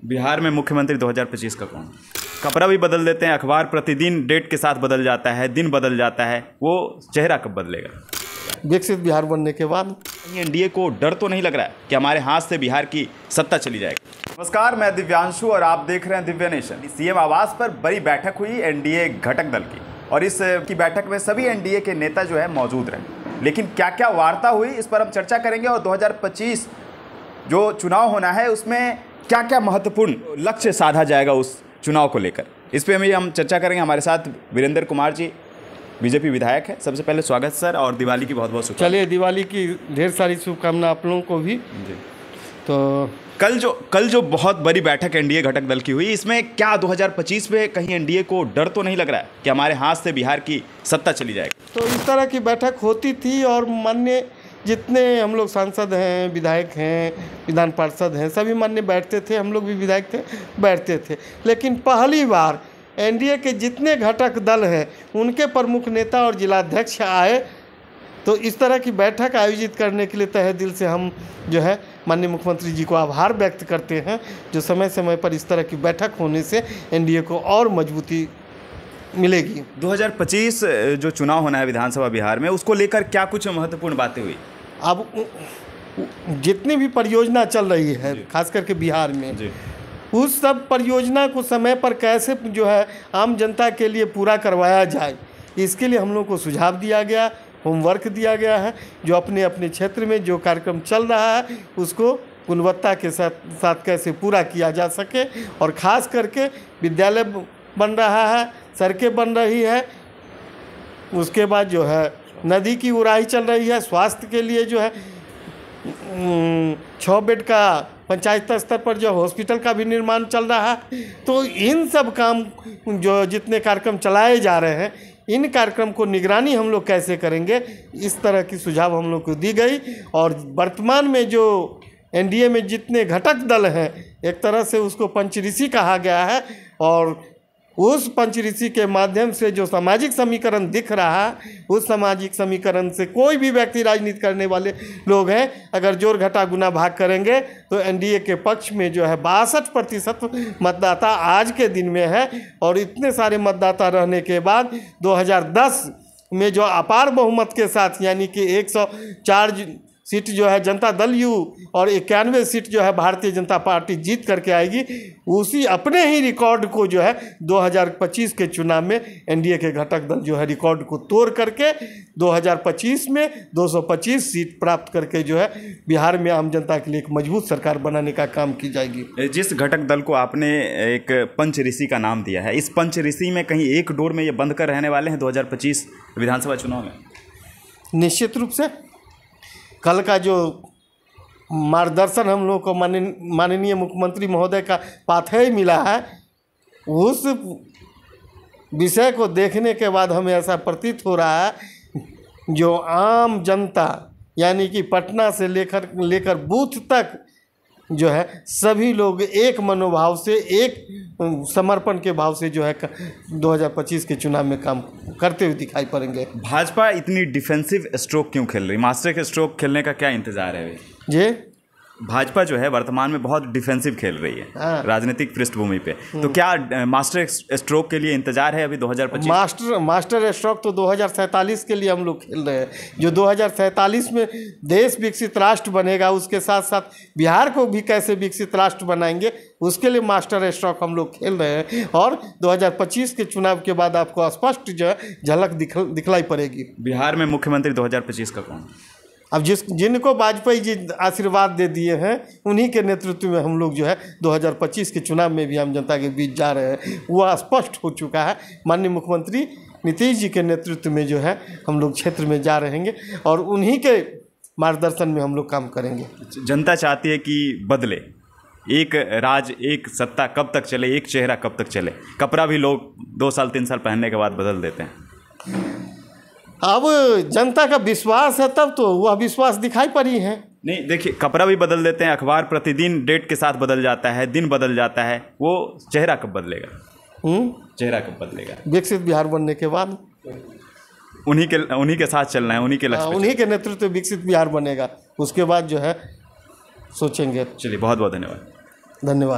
बिहार में मुख्यमंत्री 2025 का कौन? कपड़ा भी बदल देते हैं, अखबार प्रतिदिन डेट के साथ बदल जाता है, दिन बदल जाता है, वो चेहरा कब बदलेगा? विकसित बिहार बनने के बाद। एनडीए को डर तो नहीं लग रहा है कि हमारे हाथ से बिहार की सत्ता चली जाएगी? नमस्कार, मैं दिव्यांशु और आप देख रहे हैं दिव्य नेशन। सीएम आवास पर बड़ी बैठक हुई एनडीए घटक दल की, और इस की बैठक में सभी एनडीए के नेता जो है मौजूद रहे। लेकिन क्या क्या वार्ता हुई, इस पर हम चर्चा करेंगे। और 2025 जो चुनाव होना है उसमें क्या क्या महत्वपूर्ण लक्ष्य साधा जाएगा उस चुनाव को लेकर, इस पर हम चर्चा करेंगे। हमारे साथ वीरेंद्र कुमार जी, बीजेपी विधायक है। सबसे पहले स्वागत सर, और दिवाली की बहुत बहुत शुभकामनाएं। चलिए, दिवाली की ढेर सारी शुभकामनाएं आप लोगों को भी जी। तो कल जो बहुत बड़ी बैठक एनडीए घटक दल की हुई, इसमें क्या 2025 में कहीं एनडीए को डर तो नहीं लग रहा है कि हमारे हाथ से बिहार की सत्ता चली जाएगी? तो इस तरह की बैठक होती थी, और माननीय जितने हम लोग सांसद हैं, विधायक हैं, विधान पार्षद हैं, सभी माननीय बैठते थे। हम लोग भी विधायक थे, बैठते थे। लेकिन पहली बार एनडीए के जितने घटक दल हैं उनके प्रमुख नेता और जिलाध्यक्ष आए, तो इस तरह की बैठक आयोजित करने के लिए तहे दिल से हम जो है माननीय मुख्यमंत्री जी को आभार व्यक्त करते हैं, जो समय समय पर इस तरह की बैठक होने से एनडीए को और मजबूती मिलेगी। 2025 जो चुनाव होना है विधानसभा बिहार में, उसको लेकर क्या कुछ महत्वपूर्ण बातें हुई? अब जितनी भी परियोजना चल रही है खास करके बिहार में जी, उस सब परियोजना को समय पर कैसे जो है आम जनता के लिए पूरा करवाया जाए, इसके लिए हम लोग को सुझाव दिया गया, होमवर्क दिया गया है। जो अपने अपने क्षेत्र में जो कार्यक्रम चल रहा है उसको गुणवत्ता के साथ कैसे पूरा किया जा सके, और ख़ास करके विद्यालय बन रहा है, सड़कें बन रही है, उसके बाद जो है नदी की उड़ाही चल रही है, स्वास्थ्य के लिए जो है 6 बेड का पंचायत स्तर पर जो हॉस्पिटल का भी निर्माण चल रहा है। तो इन सब काम जो जितने कार्यक्रम चलाए जा रहे हैं, इन कार्यक्रम को निगरानी हम लोग कैसे करेंगे, इस तरह की सुझाव हम लोग को दी गई। और वर्तमान में जो एनडीए में जितने घटक दल हैं, एक तरह से उसको पंचऋषि कहा गया है, और उस पंचऋषि के माध्यम से जो सामाजिक समीकरण दिख रहा है, उस सामाजिक समीकरण से कोई भी व्यक्ति, राजनीति करने वाले लोग हैं, अगर जोड़ घटा गुना भाग करेंगे तो एनडीए के पक्ष में जो है 62% मतदाता आज के दिन में है। और इतने सारे मतदाता रहने के बाद 2010 में जो अपार बहुमत के साथ, यानी कि 104 सीट जो है जनता दल यू और 91 सीट जो है भारतीय जनता पार्टी जीत करके आएगी, उसी अपने ही रिकॉर्ड को जो है 2025 के चुनाव में एनडीए के घटक दल जो है रिकॉर्ड को तोड़ करके 2025 में 225 सीट प्राप्त करके जो है बिहार में आम जनता के लिए एक मजबूत सरकार बनाने का काम की जाएगी। जिस घटक दल को आपने एक पंचऋषि का नाम दिया है, इस पंचऋषि में कहीं एक डोर में ये बंद कर रहने वाले हैं 2025 विधानसभा चुनाव में? निश्चित रूप से कल का जो मार्गदर्शन हम लोग को माननीय मुख्यमंत्री महोदय का पाथेय मिला है, उस विषय को देखने के बाद हमें ऐसा प्रतीत हो रहा है जो आम जनता, यानी कि पटना से लेकर बूथ तक जो है सभी लोग एक मनोभाव से, एक समर्पण के भाव से जो है 2025 के चुनाव में काम करते हुए दिखाई पड़ेंगे। भाजपा इतनी डिफेंसिव स्ट्रोक क्यों खेल रही? मास्टर के स्ट्रोक खेलने का क्या इंतजार है जी? भाजपा जो है वर्तमान में बहुत डिफेंसिव खेल रही है राजनीतिक पृष्ठभूमि पे, तो क्या मास्टर स्ट्रोक के लिए इंतजार है अभी 2025? मास्टर स्ट्रोक तो 2047 के लिए हम लोग खेल रहे हैं। जो 2047 में देश विकसित राष्ट्र बनेगा, उसके साथ साथ बिहार को भी कैसे विकसित राष्ट्र बनाएंगे, उसके लिए मास्टर स्ट्रोक हम लोग खेल रहे हैं। और 2025 के चुनाव के बाद आपको स्पष्ट जो है झलक दिखलाई पड़ेगी। बिहार में मुख्यमंत्री 2025 का कौन? अब जिनको वाजपेयी जी आशीर्वाद दे दिए हैं, उन्हीं के नेतृत्व में हम लोग जो है 2025 के चुनाव में भी आम जनता के बीच जा रहे हैं। वह स्पष्ट हो चुका है। माननीय मुख्यमंत्री नीतीश जी के नेतृत्व में जो है हम लोग क्षेत्र में जा रहेंगे, और उन्हीं के मार्गदर्शन में हम लोग काम करेंगे। जनता चाहती है कि बदले, एक राज, एक सत्ता कब तक चले, एक चेहरा कब तक चले? कपड़ा भी लोग 2 साल 3 साल पहनने के बाद बदल देते हैं। अब जनता का विश्वास है, तब तो वह विश्वास दिखाई पड़ी है। नहीं, देखिए, कपड़ा भी बदल देते हैं, अखबार प्रतिदिन डेट के साथ बदल जाता है, दिन बदल जाता है, वो चेहरा कब बदलेगा? चेहरा कब बदलेगा? विकसित बिहार बनने के बाद। उन्हीं के साथ चलना है, उन्हीं के लक्ष्य, उन्हीं के नेतृत्व विकसित बिहार बनेगा, उसके बाद जो है सोचेंगे। चलिए, बहुत बहुत धन्यवाद। धन्यवाद।